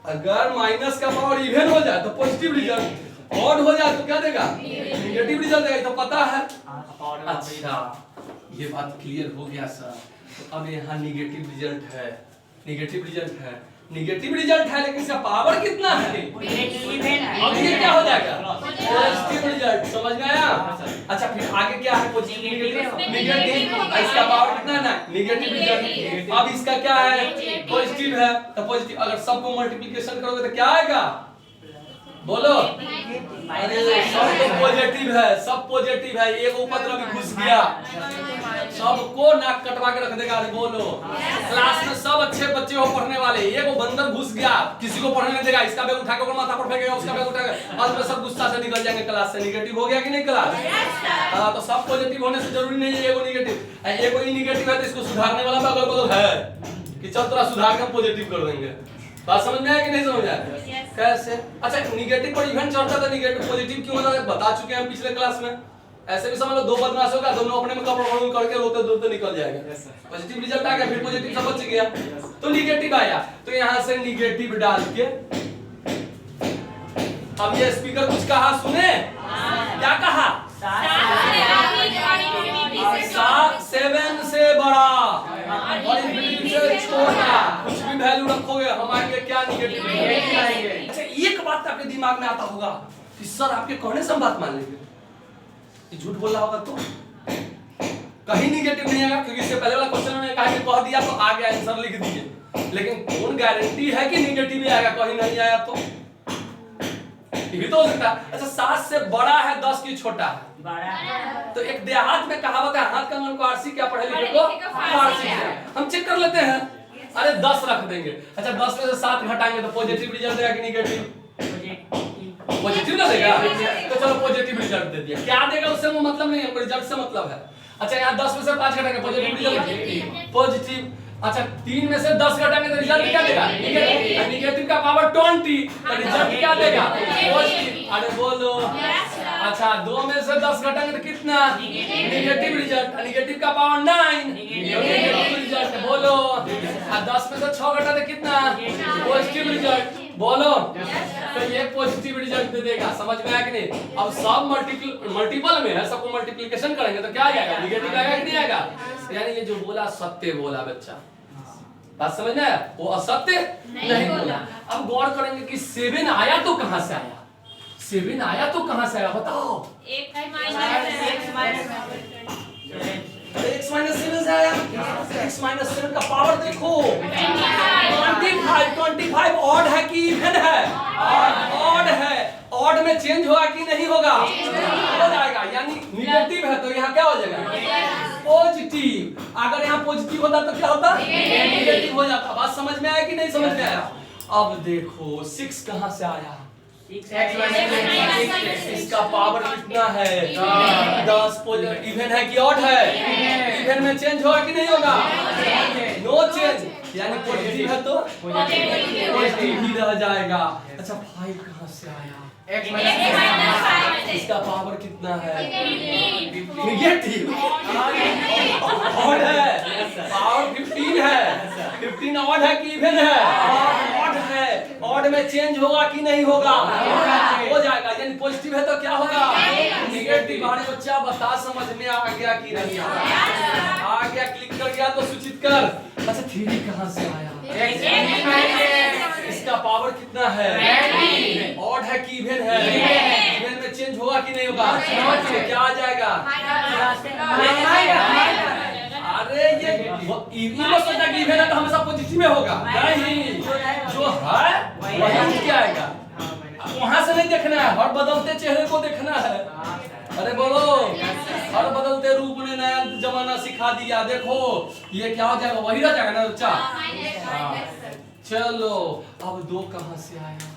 अगर माइनस का पावर इवन हो जाए तो पॉजिटिव रिजल्ट, ऑड हो जाए तो क्या देगा? निगेटिव रिजल्ट देगा, तो पता है। अच्छा ये बात क्लियर हो गया सर। तो अब यहाँ निगेटिव रिजल्ट है, निगेटिव रिजल्ट है, निगेटिव रिजल्ट है, लेकिन इसका पावर कितना है? अब ये क्या हो जाएगा? Positive result. समझ में आया? अच्छा फिर आगे क्या है? पॉजिटिव निगेटिव, इसका पावर कितना है? Negative result. अब इसका क्या है? पॉजिटिव है, तो पॉजिटिव अगर सबको मल्टीप्लिकेशन करोगे तो क्या आएगा? बोलो। अरे सब तो पॉजिटिव है, सब पॉजिटिव है, एक उपद्रवी घुस गया। सबको नाक कटवा के रख देगा। बोलो क्लास में सब अच्छे बच्चे हो पढ़ने वाले, ये वो बंदर घुस गया किसी को पढ़ने नहीं देगा, इसका बैग उठा के माथा पर फेंकेगा, उसका बैग उठा के, और में सब गुस्सा से निकल जाएंगे क्लास से। निगेटिव हो गया कि नहीं क्लास? हाँ, तो सब पॉजिटिव होने से जरूरी नहीं है एगो निगेटिव। एगो ही निगेटिव है तो इसको सुधारने वाला अगल बगल है कि चल तोरा सुधार के पॉजिटिव कर देंगे। बात समझ में आया कि नहीं समझ आया? कैसे? अच्छा, निगेटिव पर इवेंट चलता था, निगेटिव पॉजिटिव क्यों होता है बता चुके हैं पिछले क्लास में। ऐसे भी समझ लो, दो बदमाश होगा, दोनों अपने में कपड़ करके रोते रोते निकल जाएगा। पॉजिटिव रिजल्ट आ गया, फिर पॉजिटिव सब बच गया, तो निगेटिव आया। तो यहाँ से निगेटिव डाल के अब ये स्पीकर कुछ कहा सुने? क्या कहा? 7 से बड़ा और इनफिनिटी से छोटा कुछ भी वैल्यू रखोगे हमारे क्या निगेटिव आएंगे। अच्छा, एक बात आपके दिमाग में आता होगा कि सर आपके कहने से हम बात मान लेंगे, झूठ बोल रहा होगा तो कहीं निगेटिव नहीं आएगा, क्योंकि इससे पहले वाला क्वेश्चन में कहा कि कह दिया तो आ गया आंसर लिख दिए, लेकिन कौन गारंटी है कि निगेटिव ही आएगा? कहीं नहीं आया तो ये भी तो हो सकता है। अच्छा, 7 से बड़ा है 10 की छोटा है, तो एक देहात में कहावत है, हाथ कंगन को आरसी, क्या पढ़े लिखे को फारसी है। हम चेक कर लेते हैं, अरे 10 रख देंगे। अच्छा, 10 में से 7 घटाएंगे तो पॉजिटिव रिजल्ट देगा कि निगेटिव? पॉजिटिव ना देगा, तो चलो पॉजिटिव रिजल्ट दे दिया। क्या देगा उससे वो मतलब नहीं है, रिजल्ट से मतलब है। अच्छा, यहाँ 10 में से 5 घटाएंगे पॉजिटिव रिजल्ट पॉजिटिव। अच्छा, 3 में से 10 घटाएंगे तो रिजल्ट क्या देगा? निगेटिव। निगेटिव का पावर 20, तो रिजल्ट क्या देगा? पॉजिटिव। अरे बोलो। अच्छा, 2 में से 10 घटाएंगे तो कितना? Negative result. निगेटिव का पावर 9, निगेटिव रिजल्ट। बोलो। 10 में से 6 घटाते कितना? Positive result. बोलो। तो ये पॉजिटिव रिजल्ट दे देगा। समझ में आया कि नहीं? अब सब मल्टीपल में है, सबको मल्टीप्लिकेशन करेंगे तो क्या आ जाएगा? निगेटिव आएगा कि नहीं आएगा? यानी ये जो बोला सत्य बोला बच्चा, बात समझ में आया? वो असत्य नहीं बोला। अब गौर करेंगे कि 7 आया तो कहां से आया? 7 आया तो कहां से आया बताओ? x माइनस x माइनस 7 से आया। x माइनस 7 का पावर देखो 25 ऑड है कि इवन है? ऑड है। ऑड में चेंज होगा कि नहीं होगा? हो जाएगा, यानी निगेटिव है तो यहाँ क्या हो जाएगा? पॉजिटिव। अगर यहाँ पॉजिटिव होता तो क्या होता? निगेटिव हो जाता। बात समझ में आया कि नहीं समझ में आया? अब देखो 6 कहां से आया? इसका पावर कितना है? 10। इवन है कि ऑड है? इवन में चेंज होगा कि नहीं होगा? नो चेंज, यानी पॉजिटिव है तो पॉजिटिव ही रह जाएगा। अच्छा, 5 कहां से आया? इसका पावर कितना है? निगेटिव। ऑड है, पावर 15 है। 15 ऑड है कि इवन है? ऑड है। ऑड में चेंज होगा कि नहीं होगा? हो जाएगा, यानी पॉजिटिव है तो क्या होगा? निगेटिव। अरे बच्चा बता, समझ में आ गया कि नहीं आ गया? क्लिक कर गया तो सूचित कर। अच्छा, 3 कहां से आया? इसका पावर कितना है? ऑड है कि इवन है? इवन में चेंज होगा कि नहीं होगा? क्या आ जाएगा? अरे ये सोचा कि इवन है तो हमेशा पॉजिटिव में होगा, नहीं, जो है वही क्या आएगा? वहां से नहीं देखना है, हर बदलते चेहरे को देखना है। अरे बोलो, हर बदलते रूप ने नया जमाना सिखा दिया। देखो ये क्या हो जाएगा? वही रह जाएगा ना बच्चा। चलो, अब 2 कहां से आया?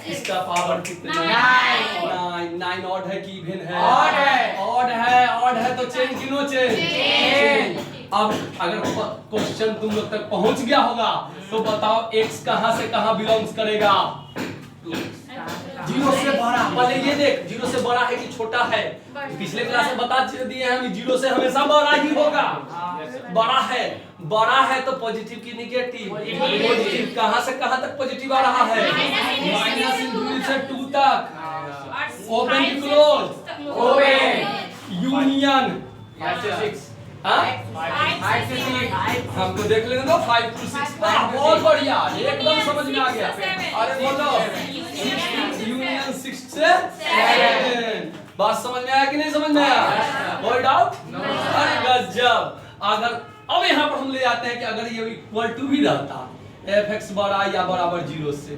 इसका पावर कितना? 9 ऑड है कि इवन है? ऑड है तो चेंज कि नो चेंज? अब अगर क्वेश्चन तुम लोग तक पहुंच गया होगा तो बताओ x कहां से कहां बिलोंग्स करेगा? 0 से बड़ा। पहले ये देख, 0 से बड़ा है कि छोटा है? पिछले क्लास में बता दिए हैं हम, 0 से हमेशा बड़ा ही होगा। बड़ा है तो पॉजिटिव की निगेटिव? पॉजिटिव। कहां से कहां तक पॉजिटिव आ रहा है? -∞ से 2 तक। ओपन की क्लोज? ओपन। यूनियन 5 से 6। हमको देख लेने दो। 5 to 6। बहुत बढ़िया, एकदम समझ में आ गया। अरे बोलो, यूनियन 6 से 7। बात समझ में आया कि नहीं समझ में आया? कोई डाउट? अरे गजब। अगर अब यहाँ पर हम ले आते हैं कि अगर ये इक्वल टू भी रहता, f(x) बड़ा या बराबर 0 से,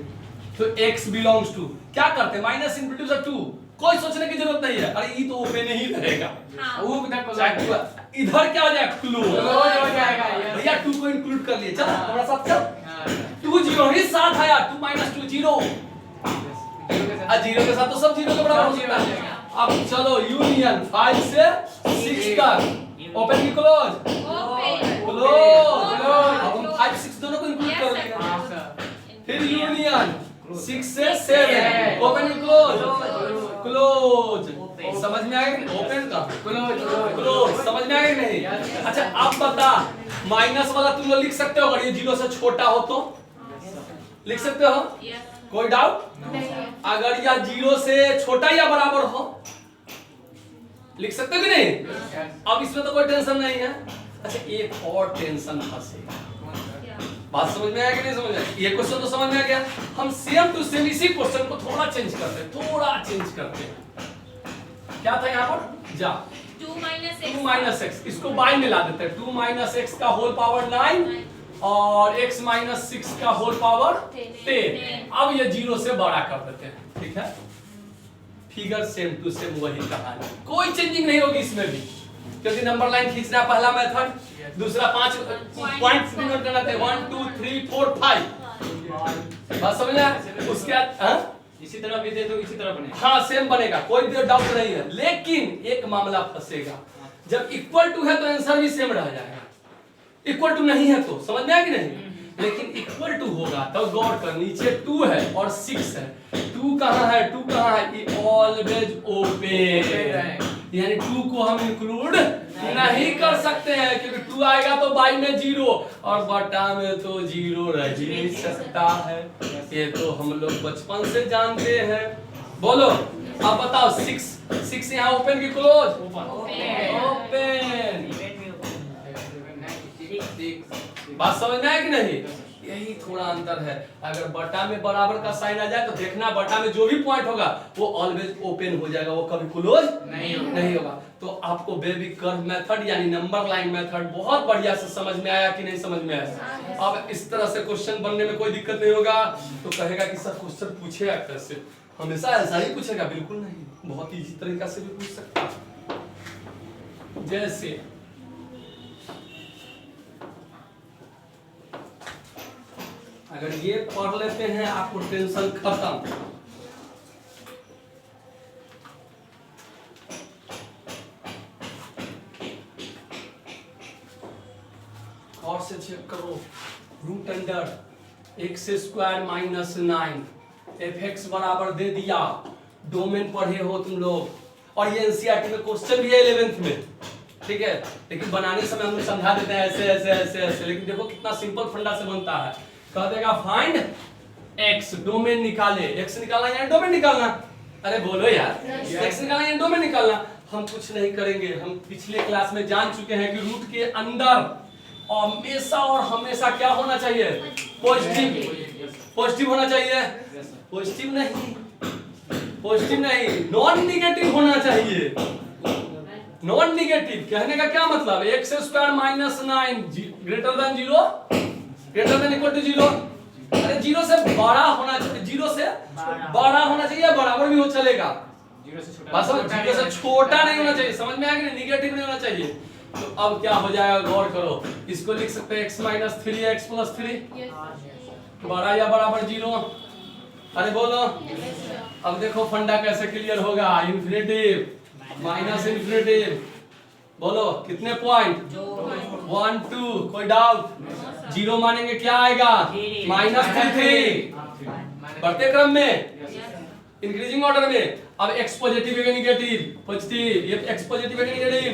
तो x बिलोंग्स टू क्या करते? -∞ से 2 कोई सोचने की जरूरत नहीं है, अरे ये तो ओपन ही रहेगा। हाँ। वो उधर को इधर क्या हो जाएगा, क्लोज हो जाएगा यार। भैया 2 को इंक्लूड कर लिए, चल हमारा साथ चल। हाँ, 2 0 ही साथ आया, 2 - 2 0, और 0 के साथ तो सब 0 के बराबर हो सकता है। अब चलो यूनियन 5 से 6 तक, ओपन की क्लोज, ओपन क्लोज। अब हम 5 6 दोनों को इंक्लूड कर लेंगे। हाँ सर। फिर यूनियन 6 से 7, ओपन की क्लोज, क्लोज। समझ में आया कि ओपन का क्लोज समझ में आया कि नहीं? अच्छा अब बता, माइनस वाला तुम लोग लिख सकते हो, अगर ये 0 से छोटा हो तो लिख सकते हो, कोई डाउट? अगर यह 0 से छोटा या बराबर हो लिख सकते हो कि नहीं? अब इसमें तो कोई टेंशन नहीं है। अच्छा एक और टेंशन फंसेगा, बात समझ में आया कि नहीं समझ में आया? ये क्वेश्चन तो समझ में आ गया। हम सेम टू सेम इसी क्वेश्चन को थोड़ा चेंज करते हैं, थोड़ा चेंज करते हैं। क्या था यहाँ पर, जा 2 - x, इसको बाय में ला देते हैं। 2 - x का होल पावर 9 और x - 6 का होल पावर 10। अब ये 0 से बड़ा कर देते हैं, ठीक है? फिगर सेम टू सेम वही कहानी, कोई चेंजिंग नहीं होगी इसमें भी, क्योंकि नंबर लाइन खींचना पहला मेथड, दूसरा 5 पॉइंट्स डिनोट करना था, 1 2 3 4 5। बात समझ आया? उसके बाद इसी तरह भी दे दो, इसी तरह बनेगा। हाँ सेम बनेगा, कोई भी डाउट नहीं है। लेकिन एक मामला फंसेगा, जब इक्वल टू है तो आंसर भी सेम रह जाएगा, इक्वल टू नहीं है तो, समझ में आया कि नहीं? लेकिन इक्वल टू होगा तो गौर कर, नीचे 2 है और 6 है, 2 कहाँ है, 2 कहाँ है, ये ऑलवेज ओपन, यानी 2 को हम इंक्लूड नहीं कर सकते हैं, क्योंकि 2 आएगा तो बाई में 0 और बटा में तो 0 रह ही नहीं सकता है। ये तो हम लोग बचपन से जानते हैं। बोलो अब बताओ, 6 यहाँ ओपन की क्लोज, ओपन। बात समझ में आया कि नहीं? यही थोड़ा अंतर है। अगर बटा में बराबर का साइन आ जाए तो देखना, बटा में जो भी पॉइंट होगा वो ऑलवेज ओपन हो जाएगा, वो कभी क्लोज नहीं होगा। तो आपको बेबी कर्व मेथड यानी नंबर लाइन मेथड बहुत बढ़िया से समझ में आया कि नहीं समझ में आया? अब इस तरह से क्वेश्चन बनने में कोई दिक्कत नहीं होगा। तो कहेगा कि सर क्वेश्चन पूछेगा कैसे, हमेशा ऐसा ही पूछेगा? बिल्कुल नहीं, बहुत इजी तरीका से भी पूछ सकता है। जैसे अगर ये पढ़ लेते हैं आपको टेंशन खत्म। और से चेक करो, रूट अंडर x² - 9 fx बराबर दे दिया, डोमेन पढ़े हो तुम लोग, और ये एनसीईआरटी में क्वेश्चन भी है 11th में, ठीक है? लेकिन बनाने समय हम लोग समझा देते हैं ऐसे ऐसे ऐसे ऐसे, लेकिन देखो कितना सिंपल फंडा से बनता है। कह देगा फाइंड x, डोमेन निकाले, x निकालना यानी डोमेन निकालना। अरे बोलो यार, x निकालना यानी डोमेन निकालना। हम कुछ नहीं करेंगे, हम पिछले क्लास में जान चुके हैं कि रूट के अंदर हमेशा और हमेशा क्या होना चाहिए, पॉजिटिव होना चाहिए, पॉजिटिव नहीं नॉन निगेटिव होना चाहिए। नॉन निगेटिव कहने का क्या मतलब, x² - 9 greater than 0, greater than equal to 0। अरे 0 से बड़ा होना चाहिए, 0 से बड़ा होना चाहिए, बराबर भी हो चलेगा, 0 से छोटा, बस 0 से छोटा नहीं होना चाहिए, समझ में आया कि नहीं? निगेटिव नहीं होना चाहिए। तो अब क्या हो जाएगा, गौर करो, इसको लिख सकते हैं x - 3 x + 3 बड़ा या बराबर 0। अरे बोलो, अब देखो फंडा कैसे क्लियर होगा, इन्फिनिटिव माइनस इन्फिनिटिव, बोलो कितने पॉइंट, 1 2, कोई डाउट? 0 मानेंगे क्या आएगा, -3 बढ़ते क्रम में, इंक्रीजिंग ऑर्डर में। अब x पॉजिटिव है नेगेटिव, पॉजिटिव, ये x पॉजिटिव है नेगेटिव,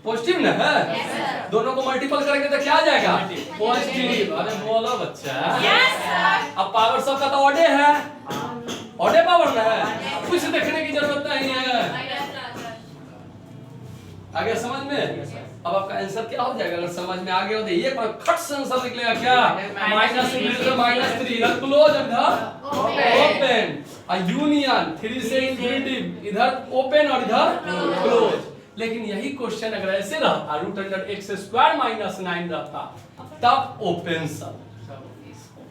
पॉजिटिव ना है, दोनों को मल्टीपल करेंगे तो क्या आ जाएगा, पॉजिटिव। अरे बोलो बच्चा, अब पावर सबका तो ऑडे है, ऑडे पावर ना है, कुछ देखने की जरूरत नहीं है। आगे समझ में? अब आपका आंसर क्या हो जाएगा, अगर समझ में आ गया हो तो ये खट से आंसर निकलेगा क्या, -3 इधर क्लोज इधर ओपन, और यूनियन 3 से इंफिनिटी इधर ओपन और इधर क्लोज। लेकिन यही क्वेश्चन अगर ऐसे रहता, रूट अंडर x² - 9 रहता, तब ओपन सब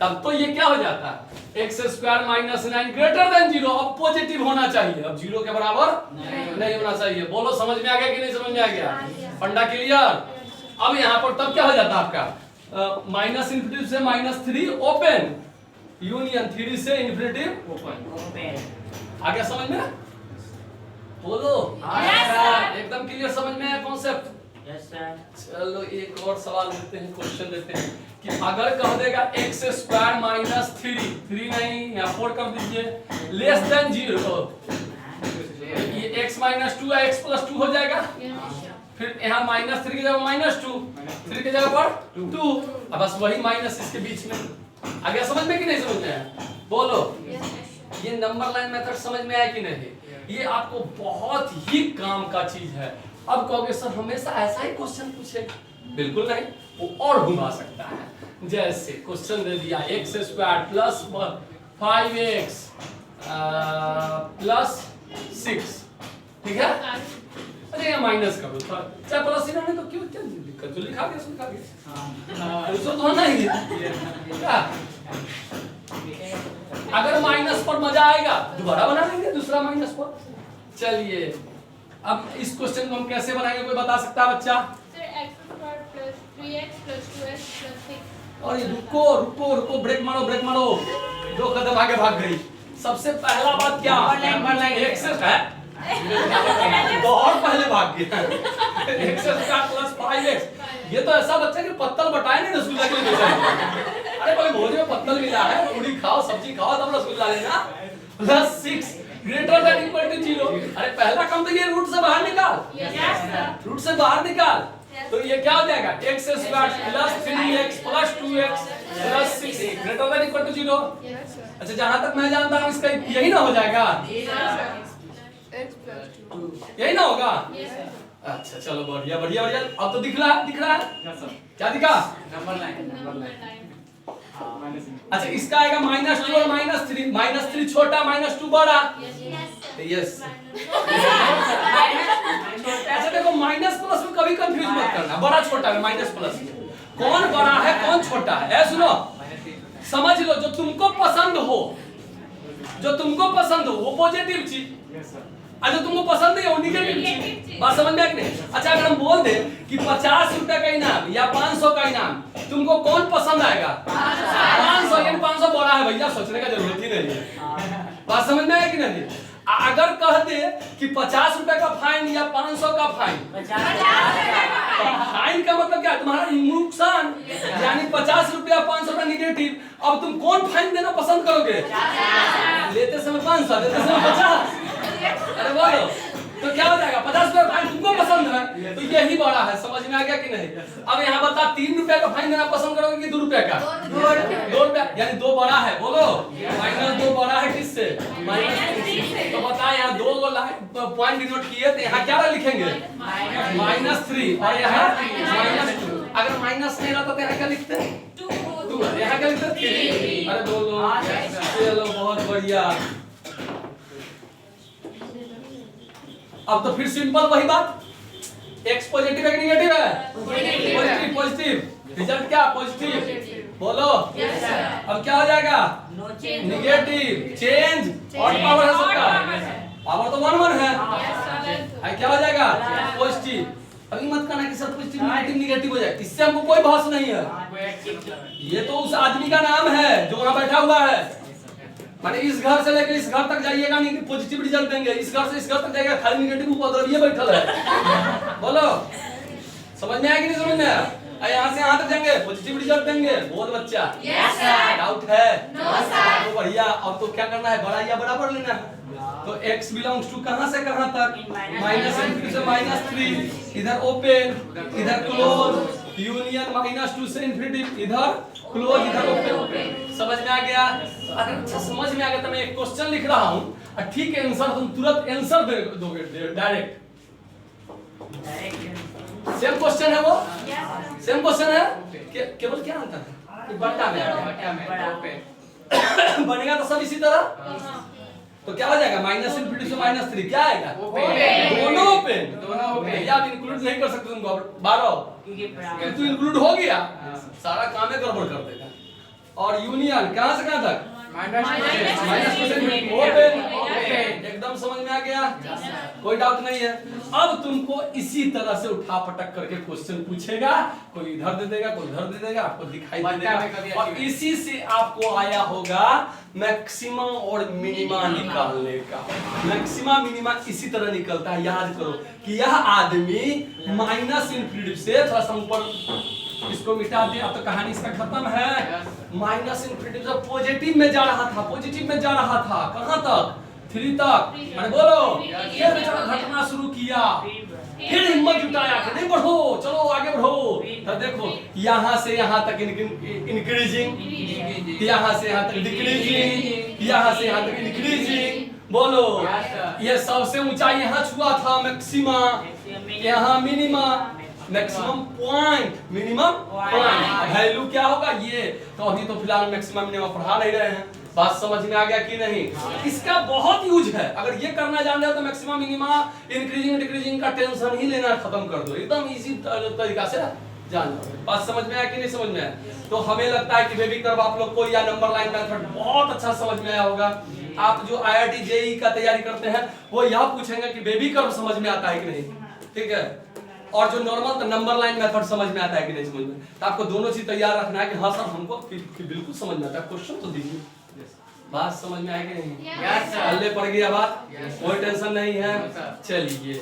तब तो ये क्या हो जाता है x square minus 9 greater than 0। अब पॉजिटिव होना चाहिए, अब 0 के बराबर नहीं होना चाहिए। बोलो समझ में आ गया कि नहीं समझ में आ गया? फंडा क्लियर। अब यहाँ पर तब क्या हो जाता है आपका माइनस इन्फिनिटी से -3 ओपन यूनियन 3 से इन्फिनिटी ओपन। आ गया समझ में? बोलो Yes, sir. एकदम क्लियर समझ में आया कॉन्सेप्ट? Yes sir. चलो एक और सवाल देते हैं, क्वेश्चन देते हैं कि अगर कह देगा एक्स स्क्वायर माइनस 3 नहीं यहाँ 4 कर दीजिए लेस देन 0, ये x माइनस 2 x प्लस 2 हो जाएगा। फिर यहाँ -3 की जगह -2, 3 की जगह पर 2, अब बस वही माइनस इसके बीच में। आ गया समझ में कि नहीं समझ में? बोलो ये नंबर लाइन मेथड समझ में आया कि नहीं? ये आपको बहुत ही काम का चीज है। अब कहोगे सर हमेशा ऐसा ही क्वेश्चन पूछे, बिल्कुल नहीं, वो और घुमा सकता है। जैसे क्वेश्चन दे दिया x square plus 5x plus 6, ठीक है? अरे यहाँ माइनस कर दो थोड़ा, चाहे प्लस इन्होंने तो क्यों क्या दिक्कत, जो लिखा गया सो लिखा गया, उसको तो होना ही है क्या? अगर माइनस पर मजा आएगा दोबारा बना लेंगे दूसरा माइनस पर। चलिए अब इस क्वेश्चन को हम कैसे बनाएंगे, कोई बता सकता है बच्चा? और ये रुको रुको रुको, ब्रेक मारो ब्रेक मारो, 2 कदम आगे भाग गई। सबसे पहला बात क्या, नंबर लाइन एक्स है बहुत पहले भाग गया। एक्स स्क्वायर प्लस 5x, ये तो ऐसा बच्चा कि पत्तल बटाए नहीं रसगुल्ला के लिए बेचा। अरे कोई भोज में पत्तल मिला है, पूरी खाओ सब्जी खाओ तब रसगुल्ला लेना। Plus 6 greater than equal to 0। अरे पहला काम तो ये रूट से बाहर निकाल, रूट से बाहर निकाल, तो ये क्या हो जाएगा x square plus 3x plus 2x plus 6 greater than equal to 0। अच्छा जहां तक मैं जानता हूं इसका यही ना हो जाएगा, यही ना होगा? अच्छा चलो बढ़िया बढ़िया बढ़िया, अब तो दिख रहा है यस सर। क्या दिखा? Number line. अच्छा इसका आएगा -2 और -3, -3 छोटा -2 बड़ा। यस अच्छा देखो माइनस प्लस में कभी कंफ्यूज मत करना, बड़ा छोटा में माइनस प्लस में कौन बड़ा है कौन छोटा है। सुनो समझ लो, जो तुमको पसंद हो, जो तुमको पसंद हो वो पॉजिटिव चीज, यस सर। और जो तुमको पसंद नहीं है वो निगेटिव चीज। बात समझ में आ कि नहीं? अच्छा अगर हम बोल दे कि 50 रुपए का इनाम या 500 का इनाम, तुमको कौन पसंद आएगा? 500, यानी 500 बड़ा है भैया, सोचने का जरूरत ही नहीं है। बात समझ में आया कि नहीं? अगर कह दे कि 50 रुपए का फाइन या 500 का फाइन, फाइन का मतलब क्या? तुम्हारा नुकसान, यानी 50 रुपया 500 का निगेटिव। अब तुम कौन फाइन देना पसंद करोगे? लेते समय 500, देते समय 50। अरे बोलो तो क्या हो जाएगा? 50 रुपया फाइन तुमको पसंद है तो यही बड़ा है। समझ में आ गया कि नहीं? अब यहाँ बता 3 रुपया का फाइन देना पसंद करोगे कि 2 रुपया का? 2 रुपया, यानी 2 बड़ा है। बोलो -2 बड़ा है किससे? -3। तो बता यहाँ 2 पॉइंट डिनोट किए तो यहाँ क्या लिखेंगे? -3 और यहाँ -2। अगर माइनस नहीं रहता तो यहाँ क्या लिखते? 2। यहाँ क्या लिखते? 3। अरे बोलो चलो बहुत बढ़िया। अब तो फिर सिंपल वही बात, x पॉजिटिव है कि नेगेटिव है? पॉजिटिव। पॉजिटिव रिजल्ट क्या? पॉजिटिव। बोलो अब क्या हो जाएगा? नेगेटिव चेंज और पावर है सबका, पावर तो 1 1 है, क्या हो जाएगा? पॉजिटिव। अभी मत कहना कि सर पॉजिटिव नेगेटिव नेगेटिव हो जाए, इससे हमको कोई बहस नहीं है। ये तो उस आदमी का नाम है जो वहां बैठा हुआ है। माने इस घर से लेकर इस घर तक जाइएगा नहीं पॉजिटिव रिजल्ट देंगे, इस घर से इस घर तक जाइएगा खाली नेगेटिव उपद्रव ये बैठल है। बोलो समझ में आया कि नहीं समझ में आया? यहाँ से यहाँ तक जाएंगे पॉजिटिव रिजल्ट देंगे। बोल बच्चा यस सर। डाउट है? No sir. तो बढ़िया। अब तो क्या करना है? बड़ा या बराबर लेना है। तो x बिलोंग्स टू कहां से कहां तक? -∞ से -3, इधर ओपन इधर क्लोज, यूनियन -2 से ∞, इधर क्लोज इधर ओपन। समझ में आ गया? अगर अच्छा समझ में आ गया तो मैं एक क्वेश्चन लिख रहा हूं और ठीक है आंसर तुम तुरंत आंसर दे दोगे डायरेक्ट। सेम क्वेश्चन है वो, सेम क्वेश्चन है, केवल क्या अंतर है? बट्टा में बनेगा तो सब इसी तरह। तो क्या हो जाएगा? -∞ से -3 क्या आएगा? दोनों ओपन। भैया आप इंक्लूड नहीं कर सकते तुमको 12 क्योंकि तू इंक्लूड हो गया सारा काम है गड़बड़ कर देगा। और यूनियन कहां से कहां तक माइनस माइनस क्वेश्चन ओपन एकदम समझ में आ गया कोई डाउट नहीं है। अब तुमको इसी तरह से उठा पटक करके क्वेश्चन पूछेगा, कोई इधर दे देगा कोई उधर दे देगा, आपको दिखाई दे देगा और इसी से आपको आया होगा मैक्सिमम और मिनिमा निकालने का। मैक्सिमा मिनिमा इसी तरह निकलता है, याद करो कि यह आदमी माइनस इनफिनिटी से थोड़ा सा ऊपर इसको मिटा दे, अब तो कहानी इसका खत्म है। माइनस इनफिनिटी से पॉजिटिव में जा रहा था, पॉजिटिव में जा रहा था, कहां तक 3 तक। अरे बोलो ये बेचारा घटना शुरू किया, फिर हिम्मत जुटाया कि नहीं बढ़ो चलो आगे बढ़ो। तो देखो यहाँ से यहाँ तक इंक्रीजिंग, यहाँ से यहाँ तक डिक्रीजिंग, यहाँ से यहाँ तक इंक्रीजिंग। बोलो ये सबसे ऊंचाई यहाँ छुआ था मैक्सिमा, यहाँ minima, maximum point minimum point value क्या होगा ये। तो अभी तो फिलहाल मैक्सिमम मिनिमम पढ़ा नहीं रहे हैं, बात समझ में आ गया कि नहीं। इसका बहुत यूज है, अगर ये करना जान रहे हो तो मैक्सिमम मिनिमा इंक्रीजिंग डिक्रीजिंग का टेंशन ही लेना खत्म कर दो, एकदम इजी तरीका से जान लो। बात समझ में आया कि नहीं समझ में आया। तो हमें लगता है कि बेबी कर्व आप लोग को या नंबर लाइन मेथड बहुत अच्छा समझ में आया होगा। आप जो IIT JEE का तैयारी करते हैं वो यह पूछेंगे कि बेबी कर्व समझ में आता है कि नहीं, ठीक है, और जो नॉर्मल नंबर लाइन मेथड समझ में आता है कि नहीं समझ में। तो आपको दोनों चीज तैयार रखना है कि हाँ सर हमको बिल्कुल समझ में आता है, क्वेश्चन तो दीजिए। बात समझ में आएगी नहीं, यस सर, हल्ले पड़ गया बात, Yes, कोई टेंशन नहीं है। No, sir. चलिए